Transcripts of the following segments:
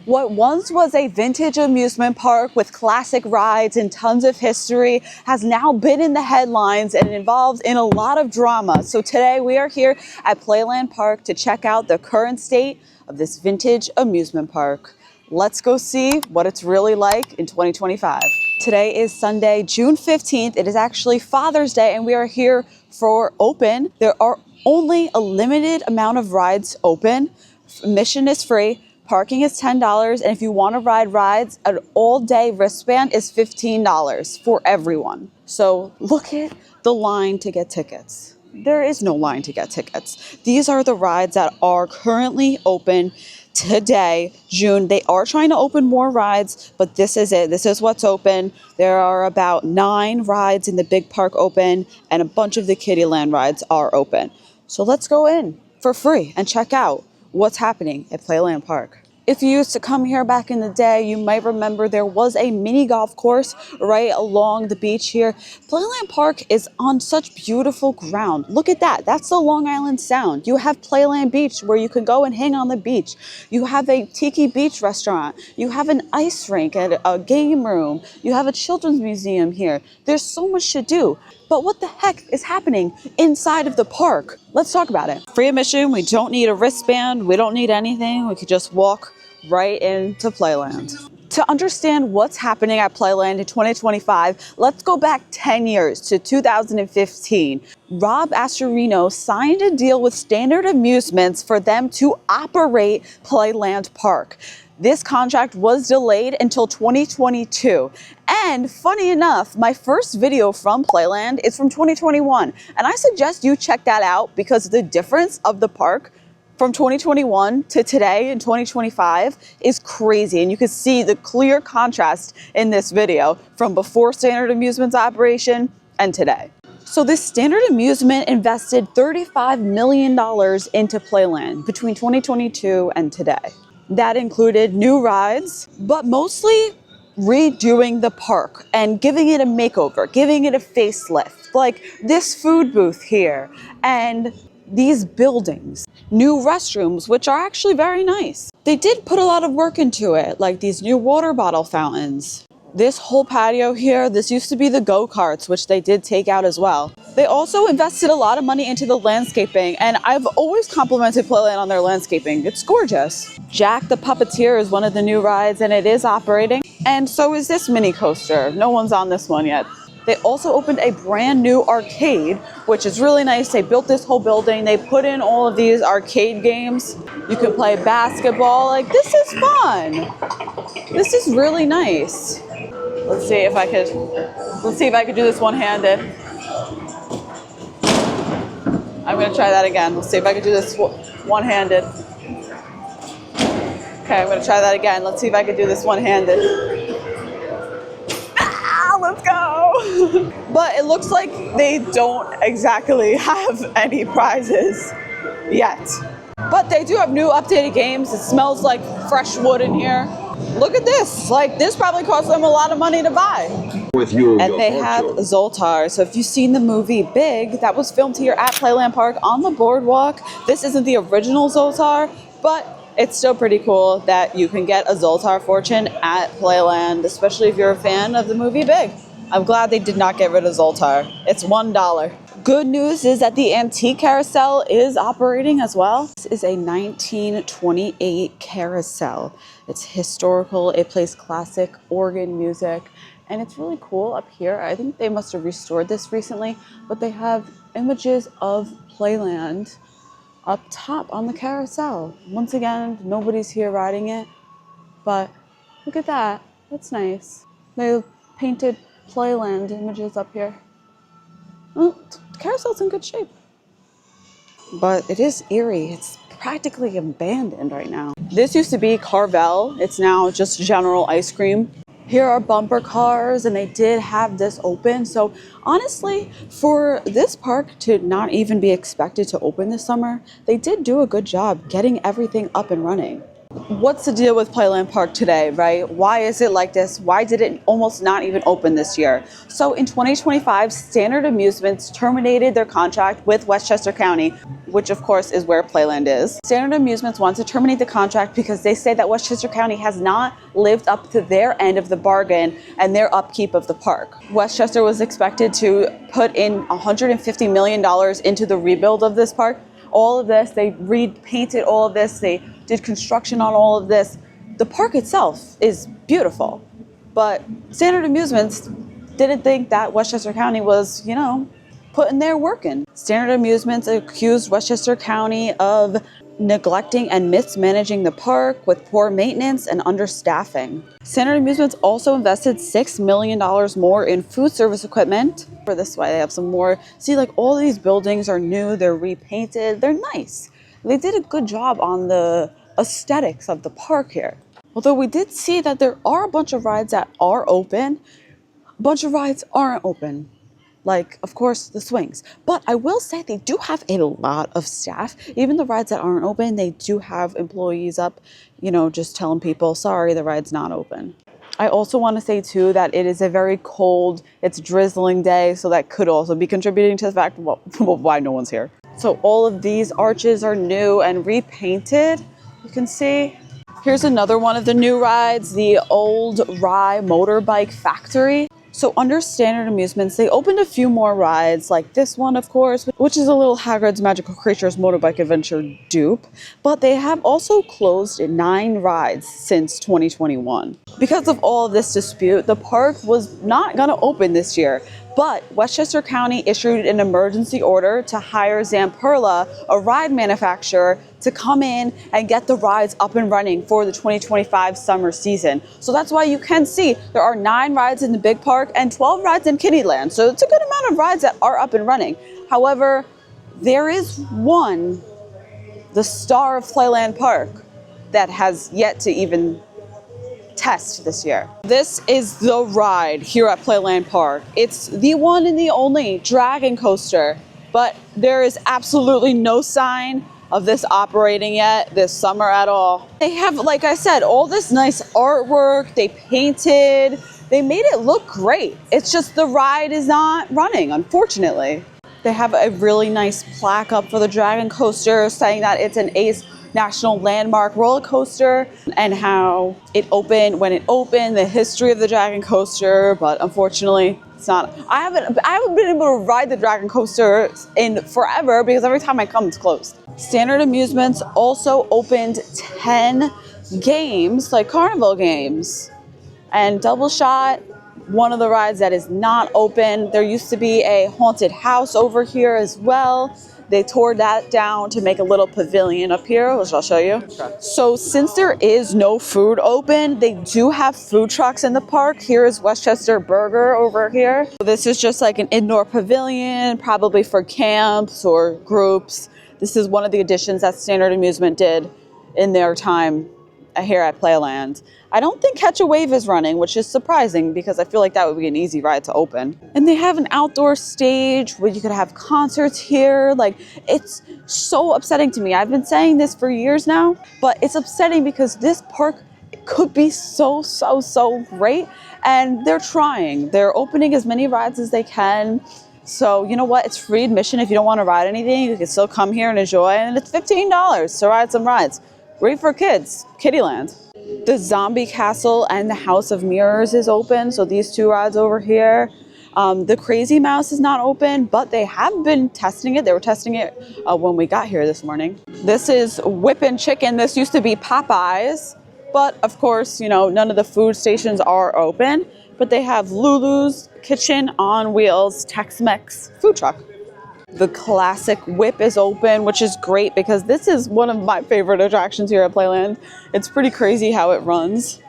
What once was a vintage amusement park with classic rides and tons of history has now been in the headlines and involved in a lot of drama. So today we are here at Playland Park to check out the current state of this vintage amusement park. Let's go see what it's really like in 2025. Today is Sunday, June 15th. It is actually Father's Day and we are here for open. There are only a limited amount of rides open. Admission is free. Parking is $10, and if you want to ride rides, an all-day wristband is $15 for everyone. So look at the line to get tickets. There is no line to get tickets. These are the rides that are currently open today, June. They are trying to open more rides, but this is it. This is what's open. There are about 9 rides in the big park open, and a bunch of the Kiddieland rides are open. So let's go in for free and check out what's happening at Playland Park. If you used to come here back in the day, you might remember there was a mini golf course right along the beach here. Playland Park is on such beautiful ground. Look at that. That's the Long Island Sound. You have Playland Beach where you can go and hang on the beach. You have a Tiki Beach restaurant. You have an ice rink and a game room. You have a children's museum here. There's so much to do. But what the heck is happening inside of the park? Let's talk about it. Free admission. We don't need a wristband. We don't need anything. We could just walk right into Playland. To understand what's happening at Playland in 2025, let's go back 10 years to 2015. Rob Astorino signed a deal with Standard Amusements for them to operate Playland Park. This contract was delayed until 2022. And funny enough, my first video from Playland is from 2021. And I suggest you check that out because the difference of the park from 2021 to today in 2025 is crazy. And you can see the clear contrast in this video from before Standard Amusements operation and today. So this Standard Amusement invested $35 million into Playland between 2022 and today. That included new rides, but mostly redoing the park and giving it a makeover, giving it a facelift, like this food booth here and these buildings, new restrooms, which are actually very nice. They did put a lot of work into it, like these new water bottle fountains. This whole patio here, this used to be the go-karts, which they did take out as well. They also invested a lot of money into the landscaping, and I've always complimented Playland on their landscaping. It's gorgeous. Jack the Puppeteer is one of the new rides, and it is operating. And so is this mini coaster. No one's on this one yet. They also opened a brand new arcade, which is really nice. They built this whole building. They put in all of these arcade games. You can play basketball. Like, this is fun. This is really nice. Let's see if I could do this one-handed. I'm gonna try that again. Let's see if I could do this one-handed. Okay, I'm gonna try that again. Let's see if I could do this one-handed. Ah, let's go! But it looks like they don't exactly have any prizes yet. But they do have new updated games. It smells like fresh wood in here. Look at this. Like, this probably cost them a lot of money to buy. And they have Zoltar. So if you've seen the movie Big, that was filmed here at Playland Park on the boardwalk. This isn't the original Zoltar, but it's still pretty cool that you can get a Zoltar fortune at Playland, especially if you're a fan of the movie Big. I'm glad they did not get rid of Zoltar. It's $1. Good news is that the antique carousel is operating as well. This is a 1928 carousel. It's historical. It plays classic organ music. And it's really cool up here. I think they must have restored this recently, but they have images of Playland up top on the carousel. Once again, nobody's here riding it, but look at that. That's nice. They painted Playland images up here. Well, the carousel's in good shape. But it is eerie. It's practically abandoned right now. This used to be Carvel. It's now just general ice cream. Here are bumper cars, and they did have this open. So honestly, for this park to not even be expected to open this summer, they did do a good job getting everything up and running. What's the deal with Playland Park today, right? Why is it like this? Why did it almost not even open this year? So in 2025, Standard Amusements terminated their contract with Westchester County, which of course is where Playland is. Standard Amusements wants to terminate the contract because they say that Westchester County has not lived up to their end of the bargain and their upkeep of the park. Westchester was expected to put in $150 million into the rebuild of this park. All of this, they repainted all of this, they did construction on all of this. The park itself is beautiful, but Standard Amusements didn't think that Westchester County was, putting their work in. Standard Amusements accused Westchester County of neglecting and mismanaging the park with poor maintenance and understaffing. Standard Amusements also invested $6 million more in food service equipment. For this way, they have some more. See, like all these buildings are new, they're repainted, they're nice. They did a good job on the aesthetics of the park here. Although we did see that there are a bunch of rides that are open, a bunch of rides aren't open. Like, of course, the swings. But I will say they do have a lot of staff. Even the rides that aren't open, they do have employees up, just telling people, sorry, the ride's not open. I also want to say, too, that it is a very cold, it's drizzling day, so that could also be contributing to the fact why no one's here. So all of these arches are new and repainted, you can see. Here's another one of the new rides, the old Rye Motorbike Factory. So under Standard Amusements, they opened a few more rides, like this one, of course, which is a little Hagrid's Magical Creatures Motorbike Adventure dupe. But they have also closed 9 rides since 2021. Because of all of this dispute, the park was not going to open this year. But Westchester County issued an emergency order to hire Zamperla, a ride manufacturer, to come in and get the rides up and running for the 2025 summer season. So that's why you can see there are 9 rides in the big park and 12 rides in Kittyland. So it's a good amount of rides that are up and running. However, there is one, the star of Playland Park, that has yet to even test this year. This is the ride here at Playland Park. It's the one and the only dragon coaster, but there is absolutely no sign of this operating yet this summer at all. They have, like I said, all this nice artwork, they painted, they made it look great. It's just the ride is not running, unfortunately. They have a really nice plaque up for the dragon coaster saying that it's an ACE National Landmark roller coaster and how it opened when it opened, the history of the dragon coaster, but unfortunately it's not. I haven't been able to ride the dragon coaster in forever because every time I come it's closed. Standard Amusements also opened 10 games, like carnival games, and Double Shot, one of the rides that is not open. There used to be a haunted house over here as well. They tore that down to make a little pavilion up here, which I'll show you. Okay. So since there is no food open, they do have food trucks in the park. Here is Westchester Burger over here. So this is just like an indoor pavilion, probably for camps or groups. This is one of the additions that Standard Amusement did in their time here at Playland. I don't think Catch a Wave is running, which is surprising because I feel like that would be an easy ride to open. And they have an outdoor stage where you could have concerts here. Like, it's so upsetting to me. I've been saying this for years now, but it's upsetting because this park could be so great, and they're trying. They're opening as many rides as they can. So you know what? It's free admission. If you don't want to ride anything, you can still come here and enjoy, and it's $15 to ride some rides. Great for kids, Kittyland. The Zombie Castle and the House of Mirrors is open, so these 2 rides over here. The Crazy Mouse is not open, but they have been testing it. They were testing it when we got here this morning. This is Whippin' Chicken. This used to be Popeyes, but of course, none of the food stations are open, but they have Lulu's Kitchen on Wheels Tex-Mex food truck. The Classic Whip is open, which is great because this is one of my favorite attractions here at Playland. It's pretty crazy how it runs.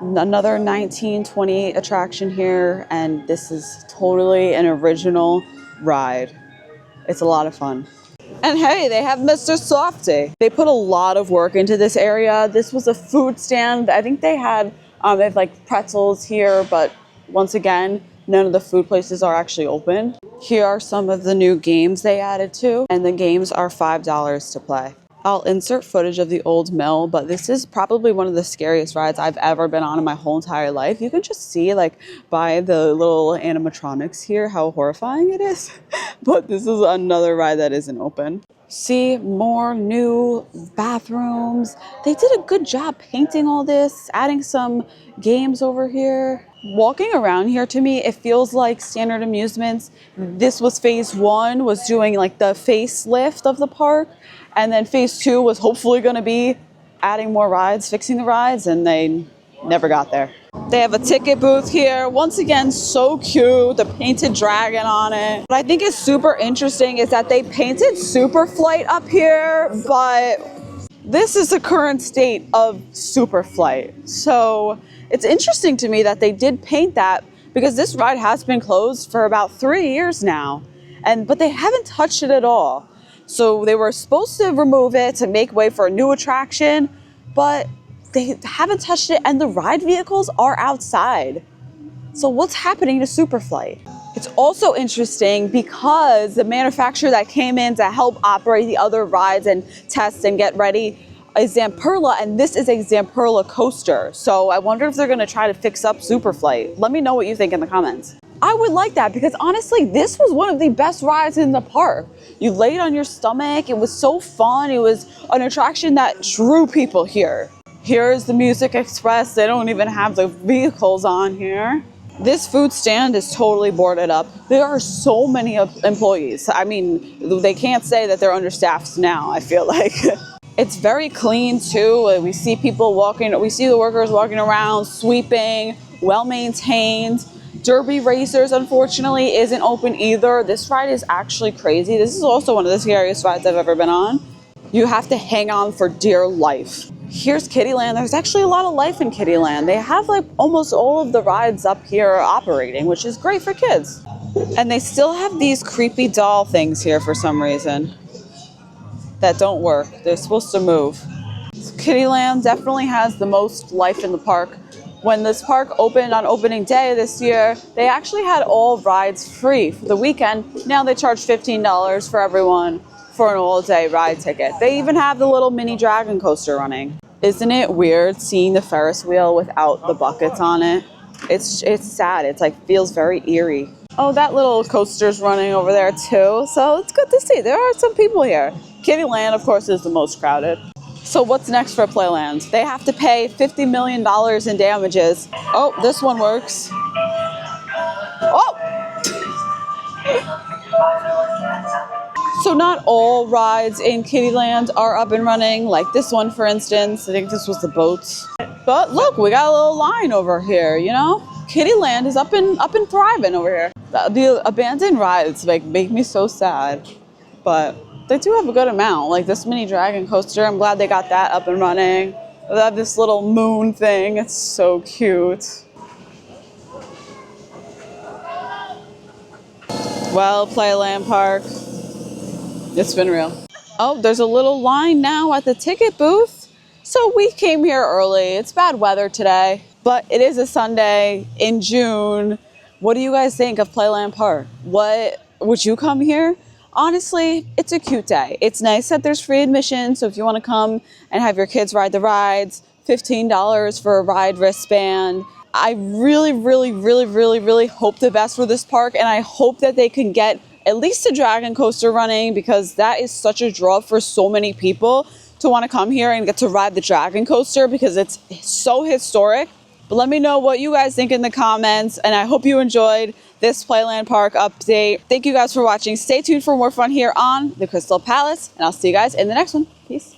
Another 1928 attraction here, and this is totally an original ride. It's a lot of fun. And hey, they have Mr. Softy. They put a lot of work into this area. This was a food stand. I think they had like pretzels here, but once again, none of the food places are actually open. Here are some of the new games they added too, and the games are $5 to play. I'll insert footage of the old mill, but this is probably one of the scariest rides I've ever been on in my whole entire life. You can just see like by the little animatronics here how horrifying it is. But this is another ride that isn't open. See, more new bathrooms. They did a good job painting all this, adding some games over here. Walking around here, to me, it feels like Standard Amusements. This was phase 1, was doing like the facelift of the park. And then phase 2 was hopefully going to be adding more rides, fixing the rides, and they never got there. They have a ticket booth here. Once again, so cute, the painted dragon on it. What I think is super interesting is that they painted Superflight up here, but this is the current state of Superflight. So it's interesting to me that they did paint that, because this ride has been closed for about 3 years now, but they haven't touched it at all. So they were supposed to remove it to make way for a new attraction, but they haven't touched it, and the ride vehicles are outside. So what's happening to Superflight? It's also interesting because the manufacturer that came in to help operate the other rides and test and get ready is Zamperla, and this is a Zamperla coaster. So I wonder if they're gonna try to fix up Superflight. Let me know what you think in the comments. I would like that, because honestly, this was one of the best rides in the park. You laid on your stomach, it was so fun. It was an attraction that drew people here. Here's the Music Express. They don't even have the vehicles on here. This food stand is totally boarded up. There are so many employees. I mean, they can't say that they're understaffed now, I feel like. It's very clean too. We see people walking, we see the workers walking around, sweeping, well-maintained. Derby Racers, unfortunately, isn't open either. This ride is actually crazy. This is also one of the scariest rides I've ever been on. You have to hang on for dear life. Here's Kittyland. There's actually a lot of life in Kittyland. They have like almost all of the rides up here operating, which is great for kids. And they still have these creepy doll things here for some reason that don't work. They're supposed to move. Kittyland definitely has the most life in the park. When this park opened on opening day this year, they actually had all rides free for the weekend. Now they charge $15 for everyone for an all-day ride ticket. They even have the little mini dragon coaster running. Isn't it weird seeing the Ferris wheel without the buckets on it? It's sad. It's like feels very eerie. Oh, that little coaster's running over there too. So it's good to see. There are some people here. Kittyland, of course, is the most crowded. So what's next for Playland? They have to pay $50 million in damages. Oh, this one works. Oh! So not all rides in Kittyland are up and running, like this one, for instance. I think this was the boats. But look, we got a little line over here, you know? Kittyland is up and thriving over here. The abandoned rides like make me so sad, but they do have a good amount. Like this mini dragon coaster, I'm glad they got that up and running. They have this little moon thing. It's so cute. Well, Playland Park, it's been real. Oh, there's a little line now at the ticket booth. So we came here early. It's bad weather today, but it is a Sunday in June. What do you guys think of Playland Park? Would you come here? Honestly, it's a cute day. It's nice that there's free admission, so if you want to come and have your kids ride the rides, $15 for a ride wristband. I really, really, really, really, really hope the best for this park, and I hope that they can get at least a dragon coaster running, because that is such a draw for so many people to want to come here and get to ride the dragon coaster, because it's so historic. But let me know what you guys think in the comments, and I hope you enjoyed this Playland Park update. Thank you guys for watching. Stay tuned for more fun here on the Krystal Palace, and I'll see you guys in the next one. Peace.